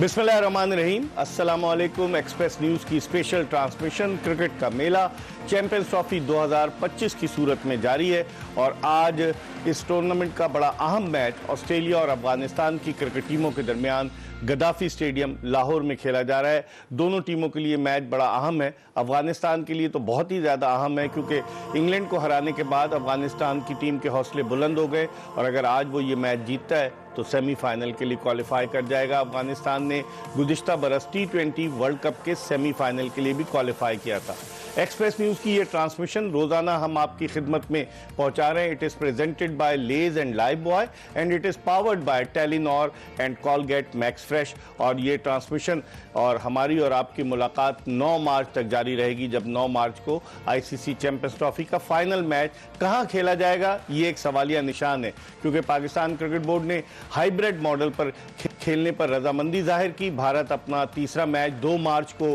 बिस्मिल्लाहिर्रहमानिर्रहीम, अस्सलाम वालेकुम। एक्सप्रेस न्यूज़ की स्पेशल ट्रांसमिशन क्रिकेट का मेला चैंपियंस ट्रॉफी 2025 की सूरत में जारी है और आज इस टूर्नामेंट का बड़ा अहम मैच ऑस्ट्रेलिया और अफगानिस्तान की क्रिकेट टीमों के दरमियान गद्दाफी स्टेडियम लाहौर में खेला जा रहा है। दोनों टीमों के लिए मैच बड़ा अहम है। अफगानिस्तान के लिए तो बहुत ही ज़्यादा अहम है क्योंकि इंग्लैंड को हराने के बाद अफगानिस्तान की टीम के हौसले बुलंद हो गए और अगर आज वो ये मैच जीतता है तो सेमीफाइनल के लिए क्वालिफाई कर जाएगा। अफगानिस्तान ने गुज़िश्ता बरस T20 वर्ल्ड कप के सेमीफाइनल के लिए भी क्वालिफाई किया था। एक्सप्रेस न्यूज़ की ये ट्रांसमिशन रोज़ाना हम आपकी खिदमत में पहुंचा रहे हैं। It is presented by Lay's and Lifebuoy and it is powered by Telenor and Colgate Max Fresh. और ये ट्रांसमिशन और हमारी और आपकी मुलाकात 9 मार्च तक जारी रहेगी, जब 9 मार्च को ICC चैंपियंस ट्रॉफी का फाइनल मैच कहाँ खेला जाएगा ये एक सवालिया निशान है, क्योंकि पाकिस्तान क्रिकेट बोर्ड ने हाइब्रिड मॉडल पर खेलने पर रजामंदी जाहिर की। भारत अपना तीसरा मैच 2 मार्च को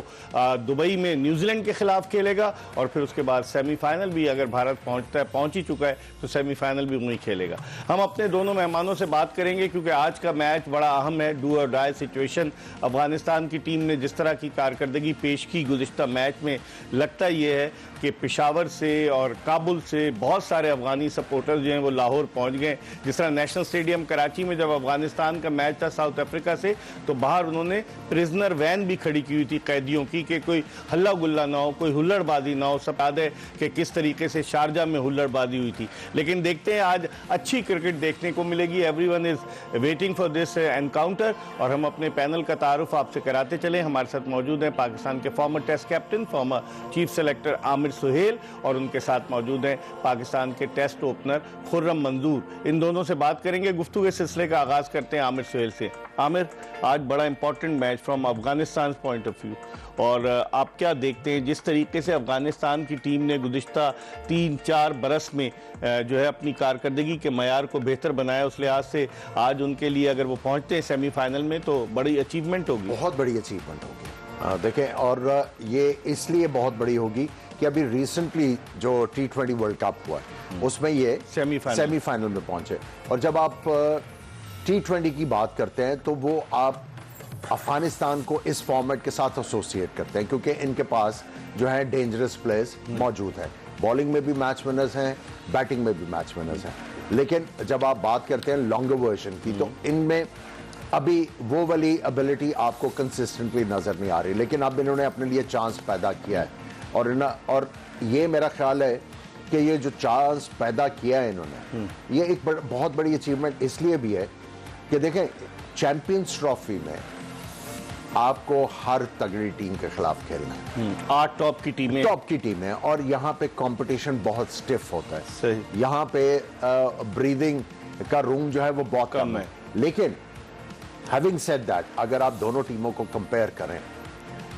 दुबई में न्यूजीलैंड के खिलाफ खेलेगा और फिर उसके बाद सेमीफाइनल भी अगर भारत पहुंच ही चुका है तो सेमीफाइनल भी वहीं खेलेगा। हम अपने दोनों मेहमानों से बात करेंगे क्योंकि आज का मैच बड़ा अहम है, डू और डाई सिचुएशन। अफगानिस्तान की टीम ने जिस तरह की कारकर्दगी पेश की गुज़िश्ता मैच में, लगता ये है कि पेशावर से और काबुल से बहुत सारे अफगानी सपोर्टर्स जो हैं वो लाहौर पहुंच गए। जिस तरह नेशनल स्टेडियम कराची में जब अफगानिस्तान का मैच था साउथ अफ्रीका से, तो बाहर उन्होंने प्रिजनर वैन भी खड़ी की हुई थी कैदियों की कि कोई हल्ला गुल्ला ना हो, कोई हुल्लड़बाजी ना हो। सब याद है कि किस तरीके से शारजा में हुल्लड़बाजी हुई थी। लेकिन देखते हैं आज अच्छी क्रिकेट देखने को मिलेगी। Everyone is waiting for this encounter और हम अपने पैनल का तारुफ आपसे कराते चले। हमारे साथ मौजूद हैं पाकिस्तान के former test captain, former chief selector Aamir Sohail और उनके साथ मौजूद हैं पाकिस्तान के टेस्ट ओपनर खुर्रम मंजूर। इन दोनों से बात करेंगे। गुफ्तगू के सिलसिले का आगाज करते हैं आमिर सुहेल से। आमिर, आज बड़ा important match from Afghanistan point of view, और आप क्या देखते हैं जिस तरीके से अफगानिस्तान की टीम ने गुज़िश्ता 3-4 बरस में जो है अपनी कारकर्दगी के मयार को बेहतर बनाया, उस लिहाज से आज उनके लिए अगर वो पहुंचते हैं सेमीफाइनल में तो बड़ी अचीवमेंट होगी। बहुत बड़ी अचीवमेंट होगी। देखें, और ये इसलिए बहुत बड़ी होगी कि अभी रिसेंटली जो T20 वर्ल्ड कप हुआ है उसमें ये सेमीफाइनल में पहुंचे। और जब आप T20 की बात करते हैं तो वो आप अफगानिस्तान को इस फॉर्मेट के साथ एसोसिएट करते हैं क्योंकि इनके पास जो है डेंजरस प्लेयर्स मौजूद हैं। बॉलिंग में भी मैच विनर्स हैं, बैटिंग में भी मैच विनर्स हैं। लेकिन जब आप बात करते हैं लॉन्गर वर्जन की तो इनमें अभी वो वाली एबिलिटी आपको कंसिस्टेंटली नजर नहीं आ रही। लेकिन अब इन्होंने अपने लिए चांस पैदा किया है और ये मेरा ख्याल है कि ये जो चांस पैदा किया है इन्होंने, ये एक बहुत बड़ी अचीवमेंट इसलिए भी है कि देखें, चैंपियंस ट्रॉफी में आपको हर तगड़ी टीम के खिलाफ खेलना है। 8 टॉप की टीमें और यहाँ पे कंपटीशन बहुत स्टिफ होता है। सही। यहाँ पे ब्रीदिंग का रूम जो है वो बहुत कम है। लेकिन हैविंग सेड दैट, अगर आप दोनों टीमों को कंपेयर करें,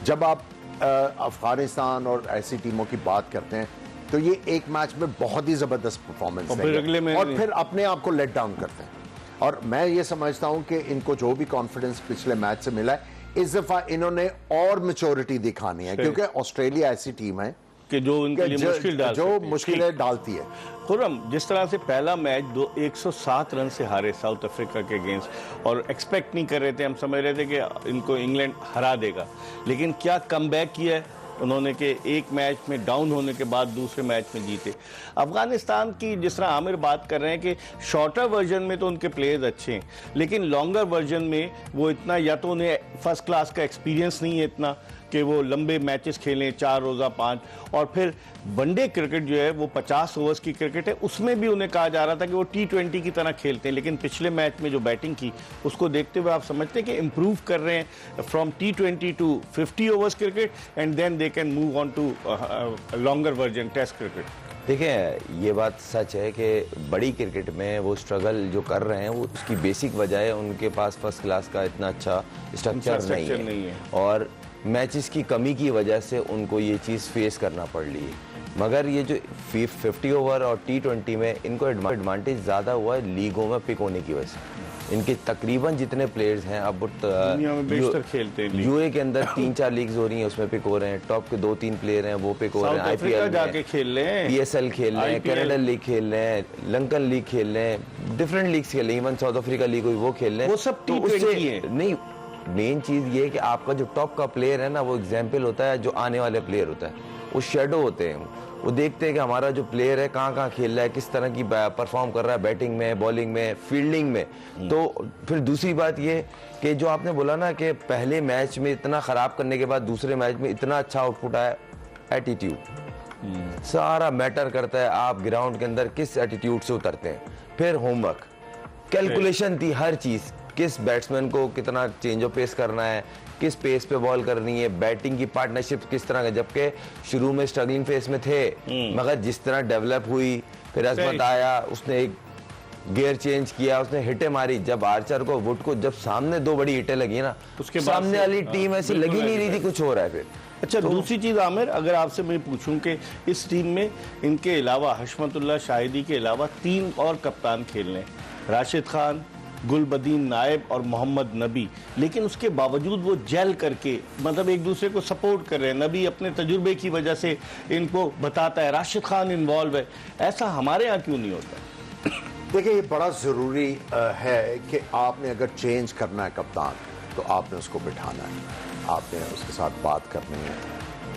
जब आप अफगानिस्तान और ऐसी टीमों की बात करते हैं तो ये एक मैच में बहुत ही जबरदस्त परफॉर्मेंस और फिर अपने आप को लेट डाउन करते हैं। और मैं ये समझता हूं कि इनको जो भी कॉन्फिडेंस पिछले मैच से मिला है, इस दफा इन्होंने और मैच्योरिटी दिखानी है क्योंकि ऑस्ट्रेलिया ऐसी टीम है कि जो उनके लिए मुश्किलें डालती है। खुर्रम, जिस तरह से पहला मैच 107 रन से हारे साउथ अफ्रीका के अगेंस्ट और एक्सपेक्ट नहीं कर रहे थे, हम समझ रहे थे कि इनको इंग्लैंड हरा देगा, लेकिन क्या कमबैक किया है उन्होंने कि एक मैच में डाउन होने के बाद दूसरे मैच में जीते। अफगानिस्तान की जिस तरह आमिर बात कर रहे हैं कि शॉर्टर वर्जन में तो उनके प्लेयर्स अच्छे हैं, लेकिन लॉन्गर वर्जन में वो इतना, या तो उन्हें फर्स्ट क्लास का एक्सपीरियंस नहीं है इतना कि वो लंबे मैचेस खेलें 4 रोज़ा 5, और फिर वनडे क्रिकेट जो है वो 50 ओवर्स की क्रिकेट है, उसमें भी उन्हें कहा जा रहा था कि वो T20 की तरह खेलते हैं। लेकिन पिछले मैच में जो बैटिंग की उसको देखते हुए आप समझते हैं कि इम्प्रूव कर रहे हैं from T20 to 50 overs cricket and then they can move on to longer version test cricket. देखिए, ये बात सच है कि बड़ी क्रिकेट में वो स्ट्रगल जो कर रहे हैं वो उसकी बेसिक वजह है उनके पास फर्स्ट क्लास का इतना अच्छा स्ट्रक्चर नहीं है और मैचेस की कमी की वजह से उनको ये चीज़ फेस करना पड़ रही है। मगर ये जो 50 ओवर और T20 में इनको एडवांटेज ज़्यादा हुआ है लीगों में पिक होने की वजह से। इनके तकरीबन जितने प्लेयर्स हैं अब दुनिया में बेशतर खेलते हैं। यूए के अंदर 3-4 लीग्स हो रही हैं, उसमें पिक हो रहे हैं। टॉप के 2-3 प्लेयर हैं वो पिक हो रहे हैं। IPL जाके खेल रहे हैं, PSL खेल रहे हैं, कनाडा लीग खेल रहे हैं, लंकन लीग खेल रहे हैं, डिफरेंट लीग्स खेल रहे हैं। इवन साउथ अफ्रीका लीग हुई वो खेल रहे हैं। वो सब T20 है। नहीं, मेन चीज़ ये है कि आपका जो टॉप का प्लेयर है ना, वो एग्जाम्पल होता है जो आने वाले प्लेयर होता है, वो शेडो होते हैं। वो देखते हैं कि हमारा जो प्लेयर है कहाँ कहाँ खेल रहा है, किस तरह की परफॉर्म कर रहा है, बैटिंग में, बॉलिंग में, फील्डिंग में। तो फिर दूसरी बात ये कि जो आपने बोला ना कि पहले मैच में इतना ख़राब करने के बाद दूसरे मैच में इतना अच्छा आउटपुट आया, एटीट्यूड सारा मैटर करता है। आप ग्राउंड के अंदर किस एटीट्यूड से उतरते हैं। फिर होमवर्क, कैलकुलेशन थी हर चीज़, किस बैट्समैन को कितना चेंज ऑफ पेस करना है, किस पेस पे बॉल करनी है, बैटिंग की पार्टनरशिप किस तरह का, जबकि शुरू में स्ट्रगलिंग फेस में थे, मगर जिस तरह डेवलप हुई, फिर अजमत आया, उसने एक गियर चेंज किया, उसने हिटें मारी। जब आर्चर को, वुड को, जब सामने 2 बड़ी हिटें लगी ना, उसके सामने वाली टीम ऐसी लगी नहीं रही थी कुछ हो रहा है। फिर अच्छा, दूसरी चीज आमिर, अगर आपसे मैं पूछूं कि इस टीम में इनके अलावा, हशमतुल्लाह शाहिदी के अलावा 3 और कप्तान खेल रहे हैं, राशिद खान, गुलबदीन नायब और मोहम्मद नबी, लेकिन उसके बावजूद वो जेल करके, मतलब एक दूसरे को सपोर्ट कर रहे हैं। नबी अपने तजुर्बे की वजह से इनको बताता है, राशिद खान इन्वॉल्व है। ऐसा हमारे यहाँ क्यों नहीं होता? देखिए, ये बड़ा ज़रूरी है कि आपने अगर चेंज करना है कप्तान, तो आपने उसको बिठाना है, आपने उसके साथ बात करनी है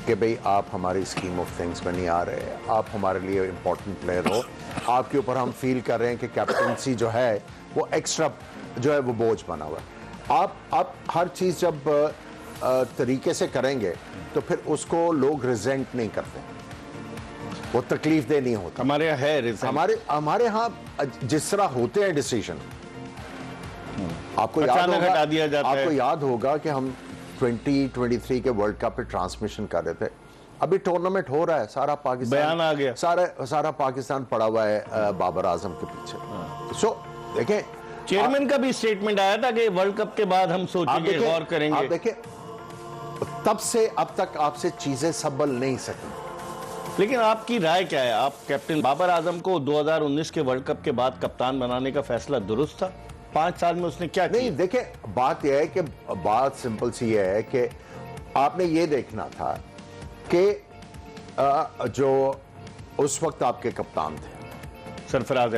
कि भाई आप हमारी स्कीम ऑफ थिंग्स में नहीं आ रहे, आप हमारे लिए इम्पोर्टेंट प्लेयर हो, आपके ऊपर हम फील कर रहे हैं कि कैप्टनसी जो है वो एक्स्ट्रा जो है वो बोझ बना हुआ है। आप हर चीज़ जब तरीके से करेंगे तो फिर उसको लोग रिजेंट नहीं करते, वो तकलीफ दे नहीं होता। हमारे यहाँ है रिजेंट, हमारे यहाँ जिस तरह होते हैं डिसीजन, आपको याद होगा कि हम 2023 के वर्ल्ड कप पे ट्रांसमिशन कर रहे थे, अभी टूर्नामेंट हो रहा है, सारा पाकिस्तान, बयान आ गया, सारा पाकिस्तान पड़ा हुआ है बाबर आजम के पीछे। सो देखें, चेयरमैन का भी स्टेटमेंट आया था कि वर्ल्ड कप के बाद हम सोचेंगे, गौर करेंगे। आप देखें, तब से अब तक आपसे चीजें संभल नहीं सकी। लेकिन आपकी राय क्या है? आप कैप्टन बाबर आजम को 2019 के वर्ल्ड कप के बाद कप्तान बनाने का फैसला दुरुस्त था? 5 साल में उसने क्या किया? नहीं, देखें, बात यह है कि बात सिंपल सी है कि आपने ये देखना था कि जो उस वक्त आपके कप्तान थे सरफराज,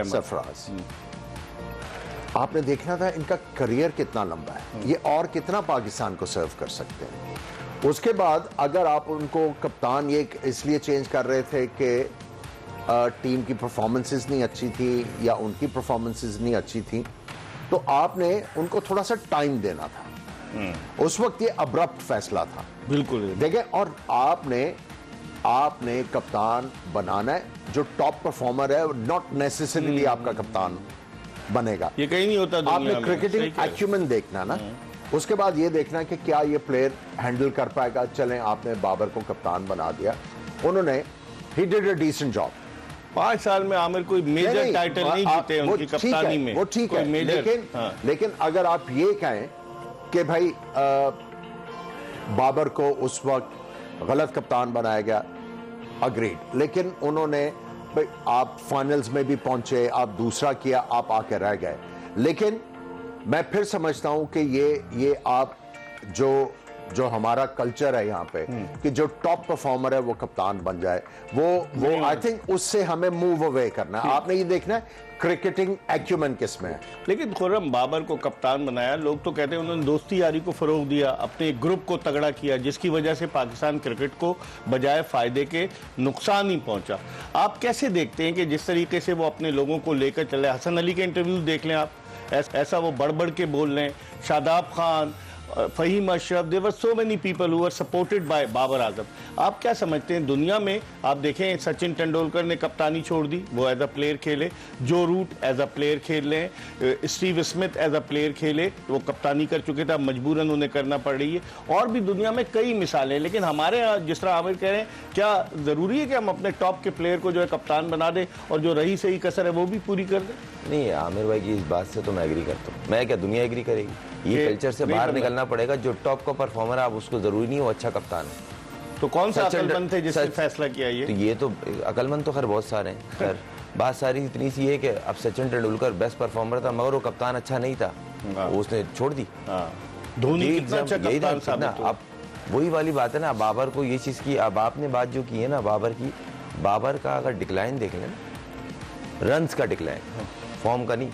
आपने देखना था इनका करियर कितना लंबा है, ये और कितना पाकिस्तान को सर्व कर सकते हैं। उसके बाद अगर आप उनको कप्तान ये इसलिए चेंज कर रहे थे कि टीम की परफॉर्मेंसेस नहीं अच्छी थी या उनकी परफॉर्मेंसेस नहीं अच्छी थी, तो आपने उनको थोड़ा सा टाइम देना था। उस वक्त ये अब्रप्ट फैसला था, बिल्कुल। देखें, और आपने कप्तान बनाना है जो टॉप परफॉर्मर है, नॉट नेसेसरीली आपका कप्तान बनेगा, ये कहीं नहीं होता दुनिया में। आपने क्रिकेटिंग एक्यूमेंट देखना ना, उसके बाद ये देखना है कि क्या ये प्लेयर हैंडल कर पाएगा। चलें, आपने बाबर को कप्तान बना दिया, उन्होंने ही डिड अ डिसेंट जॉब। 5 साल में आमिर कोई मेजर टाइटल नहीं जीते उनकी कप्तानी में, वो ठीक है, लेकिन अगर आप ये कहें कि भाई बाबर को उस वक्त गलत कप्तान बनाया गया, अग्रीड, लेकिन उन्होंने, भाई आप फाइनल्स में भी पहुंचे, आप दूसरा किया, आप आके रह गए। लेकिन मैं फिर समझता हूं कि ये आप जो हमारा कल्चर है यहाँ पे कि जो टॉप परफॉर्मर है वो कप्तान बन जाए, वो आई थिंक उससे हमें मूव अवे करना है। आपने ये देखना है क्रिकेटिंग एक्यूमेंट किसमें है। लेकिन खुर्रम, बाबर को कप्तान बनाया, लोग तो कहते हैं उन्होंने दोस्ती यारी को फरोग दिया, अपने एक ग्रुप को तगड़ा किया, जिसकी वजह से पाकिस्तान क्रिकेट को बजाय फायदे के नुकसान ही पहुंचा। आप कैसे देखते हैं कि जिस तरीके से वो अपने लोगों को लेकर चले? हसन अली के इंटरव्यूज देख लें आप, ऐसा वो बढ़ के बोल रहे हैं। Shadab Khan, Faheem Ashraf, there were so many people who were supported by Babar Azam. आप क्या समझते हैं, दुनिया में आप देखें, सचिन तेंदुलकर ने कप्तानी छोड़ दी, वो एज अ प्लेयर खेले, जो रूट एज अ प्लेयर खेल रहे हैं, Steve Smith as a player खेले, वो कप्तानी कर चुके थे, अब मजबूरन उन्हें करना पड़ रही है। और भी दुनिया में कई मिसालें। लेकिन हमारे यहाँ जिस तरह आमिर कह रहे हैं, क्या ज़रूरी है कि हम अपने टॉप के प्लेयर को जो है कप्तान बना दें और जो रही सही कसर है वो भी पूरी कर दें? नहीं, आमिर भाई की इस बात से तो मैं एग्री करता हूँ। मैं क्या, दुनिया एग्री करेगी? ये कल्चर से बाहर निकलना पड़ेगा। जो टॉप का परफॉर्मर है, आप उसको जरूरी नहीं हो अच्छा कप्तान है। तो कौन सा अकलमंद थे जिसने फैसला किया ये? तो ये तो अकलमंद तो खैर बहुत सारे हैं, खैर बात सारी इतनी सी है कि अब सचिन तेंदुलकर बेस्ट परफॉर्मर था, मगर वो कप्तान अच्छा नहीं था, उसने छोड़ दी। धोनी कितना अच्छा कप्तान साबित हुआ। अब वही वाली बात है ना, बाबर को ये चीज की, अब आपने बात जो की है ना बाबर की, बाबर का अगर डिक्लाइन देख लें, रन्स का डिक्लाइन, फॉर्म का नहीं,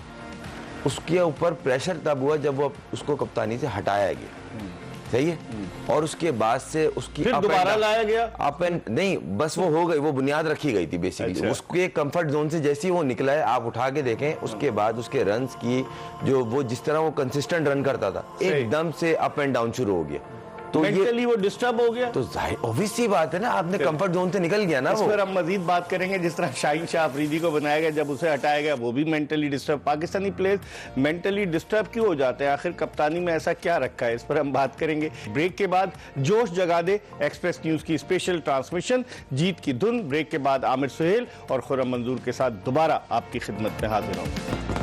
उसके ऊपर प्रेशर तब हुआ जब वो उसको कप्तानी से हटाया गया, सही है, और उसके बाद से उसकी फिर दोबारा लाया गया, अप एंड नहीं, बस वो हो गई, वो बुनियाद रखी गई थी बेसिकली। अच्छा। उसके कंफर्ट जोन से जैसे ही वो निकला है, आप उठा के देखें, उसके बाद उसके रन्स की जो वो जिस तरह वो कंसिस्टेंट रन करता था, एकदम से अप एंड डाउन शुरू हो गया। तो मेंटली वो डिस्टर्ब हो गया, तो ऑब्वियस सी बात है ना, आपने कंफर्ट जोन से निकल गया ना। इस पर हम मजीद बात करेंगे। जिस तरह शाहीन शाह अफरीदी को बनाया गया, जब उसे हटाया गया वो भी mentally disturb. Pakistani players mentally disturb क्यों हो जाते हैं, आखिर कप्तानी में ऐसा क्या रखा है, इस पर हम बात करेंगे। ब्रेक के बाद जोश जगा दे एक्सप्रेस न्यूज की स्पेशल ट्रांसमिशन जीत की धुन। ब्रेक के बाद आमिर सुहेल और खुर्रम मंजूर के साथ दोबारा आपकी खिदमत में हाजिर होंगे।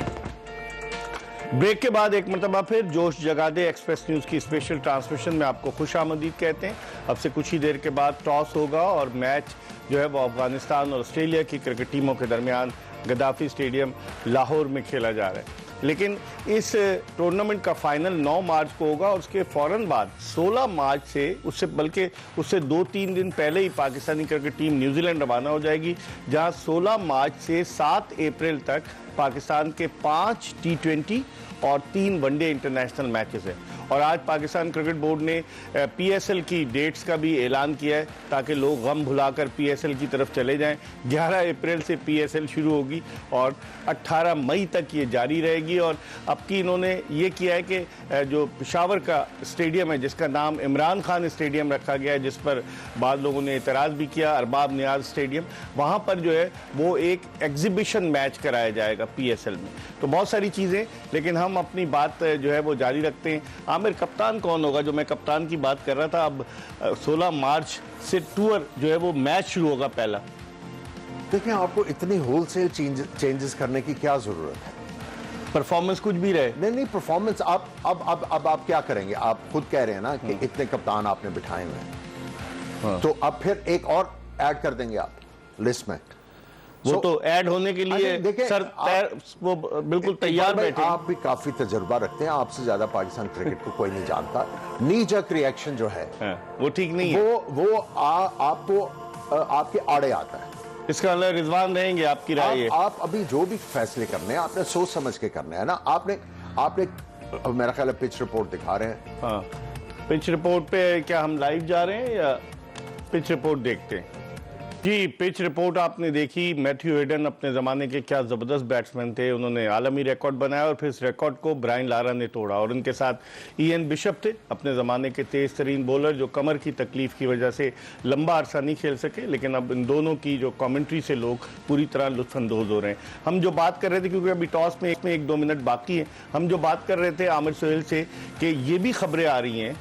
ब्रेक के बाद एक मरतबा फिर जोश जगा दे एक्सप्रेस न्यूज की स्पेशल ट्रांसमिशन में आपको खुश आमदीद कहते हैं। अब से कुछ ही देर के बाद टॉस होगा और मैच जो है वो अफगानिस्तान और ऑस्ट्रेलिया की क्रिकेट टीमों के दरमियान गद्दाफी स्टेडियम लाहौर में खेला जा रहा है। लेकिन इस टूर्नामेंट का फाइनल 9 मार्च को होगा और उसके फौरन बाद 16 मार्च से उससे 2-3 दिन पहले ही पाकिस्तानी क्रिकेट टीम न्यूजीलैंड रवाना हो जाएगी, जहां 16 मार्च से 7 अप्रैल तक पाकिस्तान के 5 T20 और 3 वनडे इंटरनेशनल मैचेस हैं। और आज पाकिस्तान क्रिकेट बोर्ड ने PSL की डेट्स का भी ऐलान किया है ताकि लोग गम भुलाकर PSL की तरफ चले जाएं। 11 अप्रैल से PSL शुरू होगी और 18 मई तक ये जारी रहेगी। और अब की इन्होंने ये किया है कि जो पेशावर का स्टेडियम है, जिसका नाम इमरान खान स्टेडियम रखा गया है, जिस पर बाद लोगों ने एतराज़ भी किया, अरबाब नियाज स्टेडियम, वहाँ पर जो है वो एक एग्जीबिशन मैच कराया जाएगा PSL में। तो बहुत सारी चीज़ें, लेकिन हम अपनी बात जो है वो जारी रखते हैं। आमिर, कप्तान कौन होगा? जो मैं कप्तान की बात कर रहा था, अब 16 मार्च से टूर जो है वो मैच शुरू होगा पहला। देखिए, आपको इतनी होलसेल चेंजेस करने की क्या जरूरत है? परफॉर्मेंस कुछ भी रहे। नहीं, परफॉर्मेंस आप क्या करेंगे? आप खुद कह रहे हैं ना कि इतने कप्तान आपने बिठाए हुए हैं, हाँ। तो अब फिर एक और ऐड कर देंगे आप लिस्ट में। वो तो ऐड होने के लिए सर वो बिल्कुल तैयार बैठे। आप भी काफी तजुर्बा रखते हैं, आपसे ज्यादा पाकिस्तान क्रिकेट को कोई नहीं जानता। नी-जर्क रिएक्शन जो है वो ठीक नहीं है, वो आपको आपके आड़े आता है। इसका मतलब रिजवान रहेंगे, आपकी राय है? आप अभी जो भी फैसले करने हैं आपने सोच समझ के करने हैं ना। आपने मेरा ख्याल है पिच रिपोर्ट दिखा रहे हैं। हाँ, पिच रिपोर्ट पे क्या हम लाइव जा रहे हैं या पिच रिपोर्ट देखते हैं? जी, पिच रिपोर्ट आपने देखी। मैथ्यू हेडन अपने ज़माने के क्या ज़बरदस्त बैट्समैन थे, उन्होंने आलमी रिकॉर्ड बनाया और फिर इस रिकॉर्ड को ब्रायन लारा ने तोड़ा। और उनके साथ ईएन बिशप थे, अपने ज़माने के तेज़ तरीन बॉलर, जो कमर की तकलीफ की वजह से लंबा अरसा नहीं खेल सके। लेकिन अब इन दोनों की जो कमेंट्री से लोग पूरी तरह लुत्फानंदोज़ हो रहे हैं। हम जो बात कर रहे थे, क्योंकि अभी टॉस में 1-2 मिनट बाकी हैं, हम जो बात कर रहे थे आमिर सुहेल से कि ये भी खबरें आ रही हैं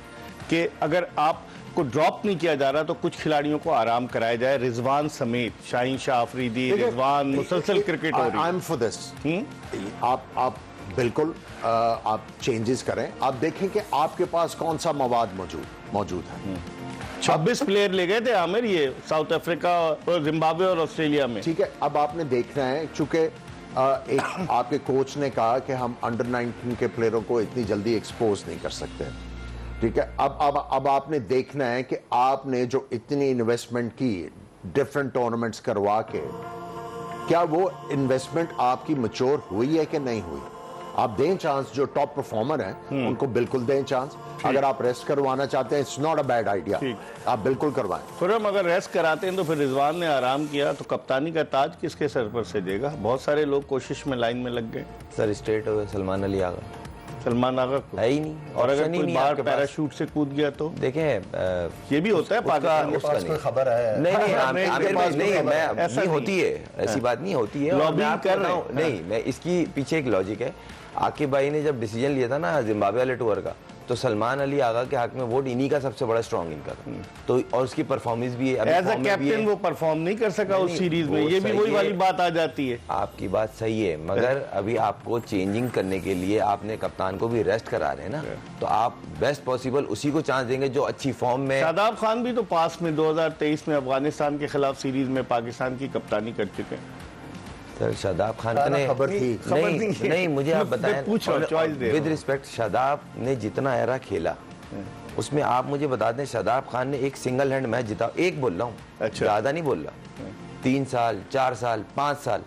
कि अगर आप को ड्रॉप नहीं किया जा रहा तो कुछ खिलाड़ियों को आराम कराया जाए, रिजवान समेत। शाहीन शाह अफरीदी, रिजवान, मुसलसल क्रिकेट हो रही है। I am for this. आप बिल्कुल आप चेंजेस करें। आप देखें कि आपके पास कौन सा मवाद मौजूद है। 26 प्लेयर ले गए थे आमिर, ये साउथ अफ्रीका और जिम्बाब्वे और ऑस्ट्रेलिया में। ठीक है, अब आपने देखना है, चूंकि एक आपके कोच ने कहा कि हम अंडर 19 के प्लेयरों को इतनी जल्दी एक्सपोज नहीं कर सकते। ठीक है, अब आपने देखना है कि आपने जो इतनी इन्वेस्टमेंट की डिफरेंट टूर्नामेंट्स करवा के, क्या वो इन्वेस्टमेंट आपकी मैच्योर हुई है कि नहीं हुई। आप दें चांस, जो टॉप परफॉर्मर हैं उनको बिल्कुल दें चांस। अगर आप रेस्ट करवाना चाहते हैं, it's not a bad idea, आप बिल्कुल करवाएं। खुर्रम, अगर रेस्ट कराते हैं तो फिर रिजवान ने आराम किया तो कप्तानी का ताज किसके सर पर से देगा? बहुत सारे लोग कोशिश में लाइन में लग गए। सर स्ट्रेट हो गए सलमान अली आगा। सलमान आगा को है ही नहीं, और अगर कोई बाहर पैराशूट से कूद गया तो देखें ये भी होता है। पाकिस्तान के पास कोई खबर है? नहीं, ऐसी होती है, ऐसी बात नहीं होती है। लॉबिंग कर रहा हूं। नहीं, मैं इसकी पीछे एक लॉजिक है। आकिब भाई ने जब डिसीजन लिया था ना जिम्बाब्वे वाले टूर का, तो सलमान अली आगा के हक में वोट इन्हीं का सबसे बड़ा स्ट्रॉन्ग इनका था। तो और उसकी परफॉर्मेंस भी है, एज अ कैप्टन वो परफॉर्म नहीं कर सका उस सीरीज में। ये भी वही वाली बात आ जाती है। आपकी बात सही है, मगर अभी आपको चेंजिंग करने के लिए आपने कप्तान को भी रेस्ट करा रहे हैं ना, तो आप बेस्ट पॉसिबल उसी को चांस देंगे जो अच्छी फॉर्म में। शादाब खान भी तो पास में 2023 में अफगानिस्तान के खिलाफ सीरीज में पाकिस्तान की कप्तानी कर चुके हैं। सर शादाब खान ने खबर थी नहीं मुझे आप बताएं, विद रिस्पेक्ट, शादाब ने जितना एरा खेला उसमें आप मुझे बता दें, शादाब खान ने एक सिंगल हैंड मैच जीता। एक बोल रहा हूँ, अच्छा, ज्यादा नहीं बोल रहा, 3 साल, 4 साल, 5 साल,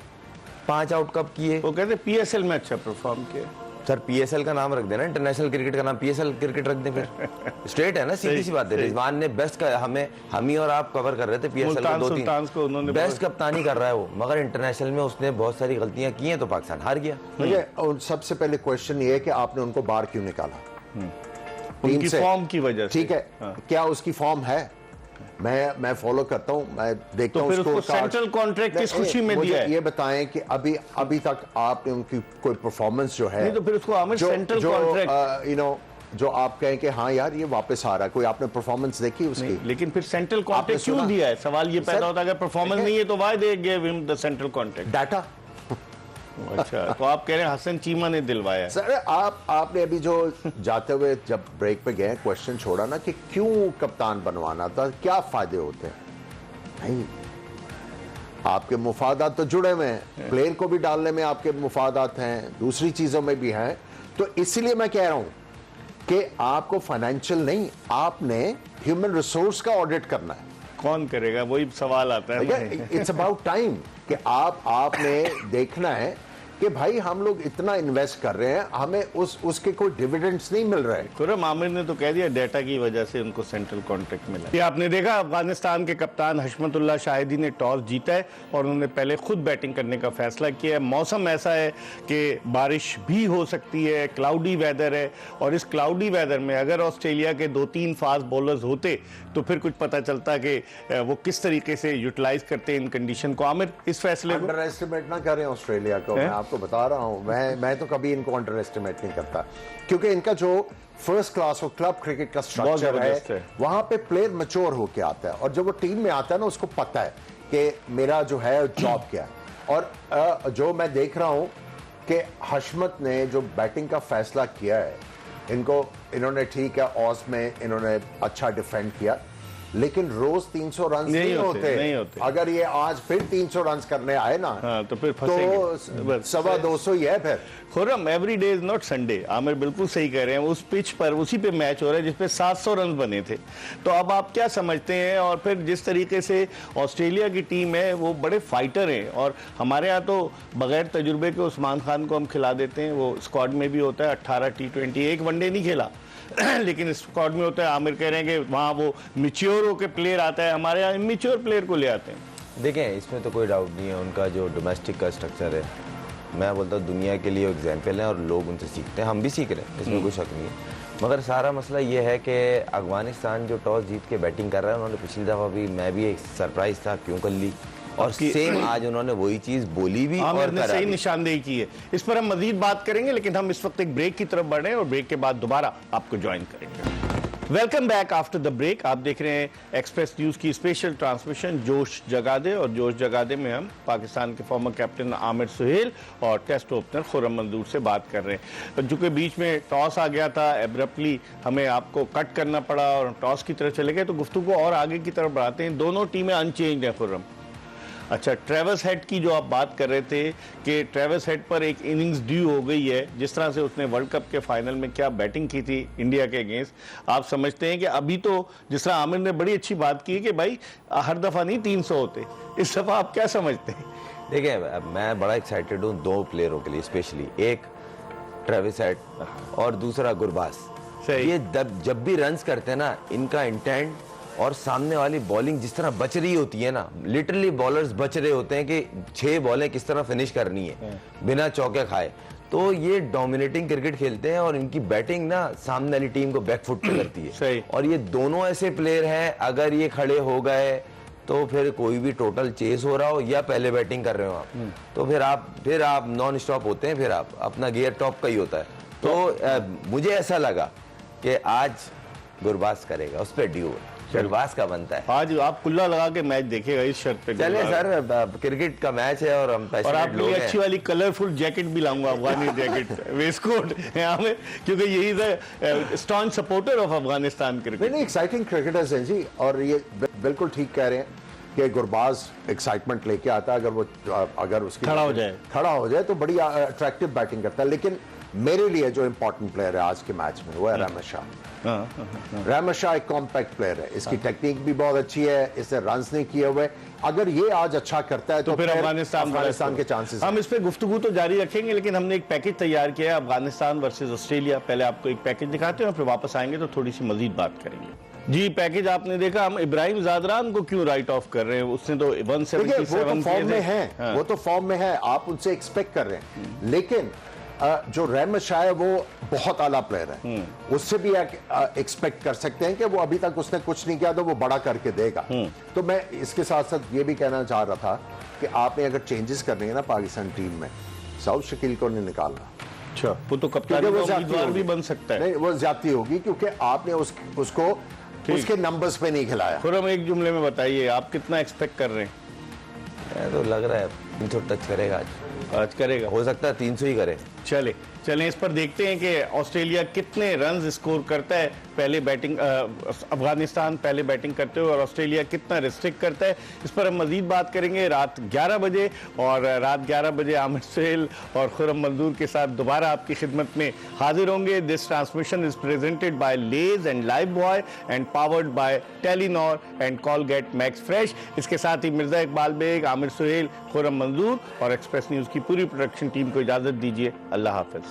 5 आउट कप किए। वो कहते पीएसएल में अच्छा परफॉर्म किया। सर पीएसएल का नाम रख देना, इंटरनेशनल क्रिकेट का नाम पीएसएल क्रिकेट रख दें फिर। स्ट्रेट है ना, सीधी सी बात है। रिजवान ने बेस्ट का हम ही और आप कवर कर रहे थे पीएसएल को, 2-3 बेस्ट कप्तानी कर रहा है वो, मगर इंटरनेशनल में उसने बहुत सारी गलतियां की हैं तो पाकिस्तान हार गया। और सबसे पहले क्वेश्चन ये है कि आपने उनको बाहर क्यों निकाला? उनकी फॉर्म की वजह से। ठीक है, क्या उसकी फॉर्म है? मैं फॉलो करता हूँ, मैं देखता हूँ। तो फिर उसको सेंट्रल कॉन्ट्रैक्ट किस खुशी में दिया है? ये बताएं कि अभी तक आपने उनकी कोई परफॉर्मेंस जो है, नहीं तो फिर उसको आमिर सेंट्रल कॉन्ट्रैक्ट जो आप कहें कि हाँ यार ये वापस आ रहा है, कोई आपने परफॉर्मेंस देखी उसकी? लेकिन फिर सेंट्रल कॉन्ट्रैक्ट क्यों दिया है? सवाल ये पैदा होता है अगर परफॉर्मेंस नहीं है तो why they give him the central contract? Data. अच्छा, तो आप कह रहे हैं हसन चीमा ने दिलवाया? सर आपने अभी जो जाते हुए जब ब्रेक पे गए क्वेश्चन छोड़ा ना कि क्यों कप्तान बनवाना था, क्या फायदे होते हैं? नहीं, आपके मुफादात तो जुड़े हुए हैं, प्लेयर को भी डालने में आपके मुफादात हैं, दूसरी चीजों में भी हैं। तो इसीलिए मैं कह रहा हूं कि आपको फाइनेंशियल नहीं, आपने ह्यूमन रिसोर्स का ऑडिट करना है। कौन करेगा, वही सवाल आता है। इट्स अबाउट टाइम कि आपने देखना है कि भाई हम लोग इतना इन्वेस्ट कर रहे हैं, हमें उसके कोई डिविडेंड्स नहीं मिल रहे। खुर्रम आमिर ने तो कह दिया डेटा की वजह से उनको सेंट्रल कॉन्ट्रैक्ट मिला। ये आपने देखा अफगानिस्तान के कप्तान हशमतुल्लाह शाहिदी ने टॉस जीता है और उन्होंने पहले खुद बैटिंग करने का फैसला किया है। मौसम ऐसा है कि बारिश भी हो सकती है, क्लाउडी वेदर है, और इस क्लाउडी वेदर में अगर ऑस्ट्रेलिया के 2-3 फास्ट बॉलर्स होते तो फिर कुछ पता चलता कि वो किस तरीके से यूटिलाइज करते हैं इन कंडीशन को। आमिर इस फैसले को अंडर एस्टिमेट ना करें ऑस्ट्रेलिया को, मैं आपको बता रहा हूं, मैं तो कभी इनको अंडर एस्टिमेट नहीं करता, क्योंकि इनका जो फर्स्ट क्लास और क्लब क्रिकेट का स्ट्रक्चर है, वहां पे प्लेयर मैच्योर होके आता है, और जब वो टीम में आता है ना उसको पता है कि मेरा जो है जॉब क्या है। और जो मैं देख रहा हूं कि हशमत ने जो बैटिंग का फैसला किया है, इन्होंने ठीक है ऑस में इन्होंने अच्छा डिफेंड किया, लेकिन रोज 300 रन नहीं होते। अगर ये आज फिर 300 रन करने आए ना, तो फिर फंसेंगे। तो 225 ही है फिर। Khurram every day is not Sunday. Aamir बिल्कुल सही कह रहे हैं। उस पिच पर उसी पे मैच हो रहा है जिसपे 700 रन बने थे। तो अब आप क्या समझते हैं? और फिर जिस तरीके से ऑस्ट्रेलिया की टीम है वो बड़े फाइटर हैं, और हमारे यहाँ तो बगैर तजुर्बे के उस्मान खान को हम खिला देते हैं। वो स्क्वाड में भी होता है, 18 T20, एक वनडे नहीं खेला लेकिन स्क्वाड में होता है। आमिर कह रहे हैं कि वहाँ वो मिच्योर होकर प्लेयर आता है, हमारे यहाँ इमेच्योर प्लेयर को ले आते हैं। देखें, इसमें तो कोई डाउट नहीं है, उनका जो डोमेस्टिक का स्ट्रक्चर है, मैं बोलता हूँ दुनिया के लिए एग्जाम्पल है और लोग उनसे सीखते हैं, हम भी सीख रहे हैं, इसमें कोई शक नहीं है। मगर सारा मसला ये है कि अफगानिस्तान जो टॉस जीत के बैटिंग कर रहा है, उन्होंने पिछली दफ़ा भी, मैं भी एक सरप्राइज था क्यों कर ली, और सेम आज उन्होंने वही चीज बोली भी और सही निशानदेही की है। इस पर हम मजीद बात करेंगे, लेकिन हम इस वक्त एक ब्रेक की तरफ बढ़ रहे हैं और ब्रेक के बाद दोबारा आपको ज्वाइन करेंगे। Welcome back after the break. आप देख रहे हैं एक्सप्रेस न्यूज की स्पेशल ट्रांसमिशन जोश जगा दे, और जोश जगा दे में हम पाकिस्तान के फॉर्मर कैप्टन आमिर सुहेल और टेस्ट ओपनर खुर्रम मंजूर से बात कर रहे हैं। चूंकि बीच में टॉस आ गया था, एब्रप्टली हमें आपको कट करना पड़ा और टॉस की तरफ चले गए, तो गुफ्तगू और आगे की तरफ बढ़ाते हैं। दोनों टीमें अनचेंज हैं खुर्रम। अच्छा, ट्रेविस हेड की जो आप बात कर रहे थे कि ट्रेविस हेड पर एक इनिंग्स ड्यू हो गई है, जिस तरह से उसने वर्ल्ड कप के फाइनल में क्या बैटिंग की थी इंडिया के अगेंस्ट, आप समझते हैं कि अभी तो जिस तरह आमिर ने बड़ी अच्छी बात की है कि भाई हर दफ़ा नहीं 300 होते, इस दफ़ा आप क्या समझते हैं? देखिए, मैं बड़ा एक्साइटेड हूँ 2 प्लेयरों के लिए स्पेशली, एक ट्रेविस हेड और दूसरा गुरबाज। ये जब भी रन्स करते हैं ना, इनका इंटेंट और सामने वाली बॉलिंग जिस तरह बच रही होती है ना, लिटरली बॉलर्स बच रहे होते हैं कि 6 बॉलें किस तरह फिनिश करनी है बिना चौके खाए, तो ये डोमिनेटिंग क्रिकेट खेलते हैं और इनकी बैटिंग ना सामने वाली टीम को बैकफुट पे करती है। सही। और ये दोनों ऐसे प्लेयर हैं, अगर ये खड़े हो गए तो फिर कोई भी टोटल चेस हो रहा हो या पहले बैटिंग कर रहे हो आप, तो फिर आप नॉन स्टॉप होते हैं, फिर आप अपना गियर टॉप का ही होता है। तो मुझे ऐसा लगा कि आज गुरबाज करेगा, उस पर ड्यू गुरबाज का बनता है। आज आप कुल्ला लगा के मैच देखेगा इस शर्त पे। चले सर, क्रिकेट का मैच है और हम और आपके लिए अच्छी वाली कलरफुल जैकेट भी लाऊंगा, अफगानी जैकेट, वेस्टकोट यहाँ में, क्योंकि यही the strong supporter of Afghanistan cricket. नहीं, एक्साइटिंग क्रिकेटर्स हैं जी, और ये बिल्कुल ठीक कह रहे हैं कि गुरबाज एक्साइटमेंट लेके आता है, अगर उसकी खड़ा हो जाए तो बड़ी अट्रैक्टिव बैटिंग करता है। लेकिन मेरे लिए जो इंपॉर्टेंट प्लेयर है आज के मैच में वो है रहमत शाह। रहमत शाह एक कॉम्पैक्ट प्लेयर है, इसकी टेक्निक भी बहुत अच्छी है, इसने रन्स नहीं किए हुए। अगर ये आज अच्छा करता है तो फिर अफगानिस्तान के चांसेस। हम इस पे गुफ्तगू तो जारी रखेंगे, लेकिन हमने एक पैकेज तैयार किया है अफगानिस्तान वर्सेस ऑस्ट्रेलिया। पहले आपको एक पैकेज दिखाते हैं और फिर वापस आएंगे तो थोड़ी सी मजीद बात करेंगे। जी, पैकेज आपने देखा। हम इब्राहिम ज़ादरान को क्यों राइट ऑफ कर रहे हैं? उसने तो 177 फॉर्म में है, वो तो फॉर्म में है, आप उनसे एक्सपेक्ट कर रहे हैं। लेकिन जो रहमत शाह है वो बहुत आला प्लेयर है, उससे भी एक्सपेक्ट कर सकते हैं कि वो अभी तक उसने कुछ नहीं किया तो वो बड़ा करके देगा। तो मैं इसके साथ साथ ये भी कहना चाह रहा था कि आपने अगर चेंजेस करने हैं ना पाकिस्तान टीम में, साउथ शकील को नहीं निकालना। अच्छा, वो तो कप्तान उम्मीदवार भी बन सकता है। नहीं, वो ज्यादती होगी क्योंकि आपने उसको उसके नंबर्स पे नहीं खिलाया। खुरम, एक जुमले में बताइए आप कितना एक्सपेक्ट कर रहे हैं? तो लग रहा है 300 टच करेगा आज करेगा, हो सकता है 300 ही करे। चलें इस पर देखते हैं कि ऑस्ट्रेलिया कितने रन स्कोर करता है पहले बैटिंग, अफगानिस्तान पहले बैटिंग करते हुए, और ऑस्ट्रेलिया कितना रिस्ट्रिक्ट करता है। इस पर हम मजीद बात करेंगे रात 11 बजे। और रात 11 बजे आमिर सुहेल और खुरम मंजूर के साथ दोबारा आपकी खिदमत में हाजिर होंगे। This transmission is presented by Lay's and Lifebuoy and powered by Telenor and Colgate Max Fresh. इसके साथ ही मिर्जा इकबाल बेग, आमिर सुहेल, खुरम मंजूर और एक्सप्रेस न्यूज़ की पूरी प्रोडक्शन टीम को इजाज़त दीजिए। अल्लाह हाफिज।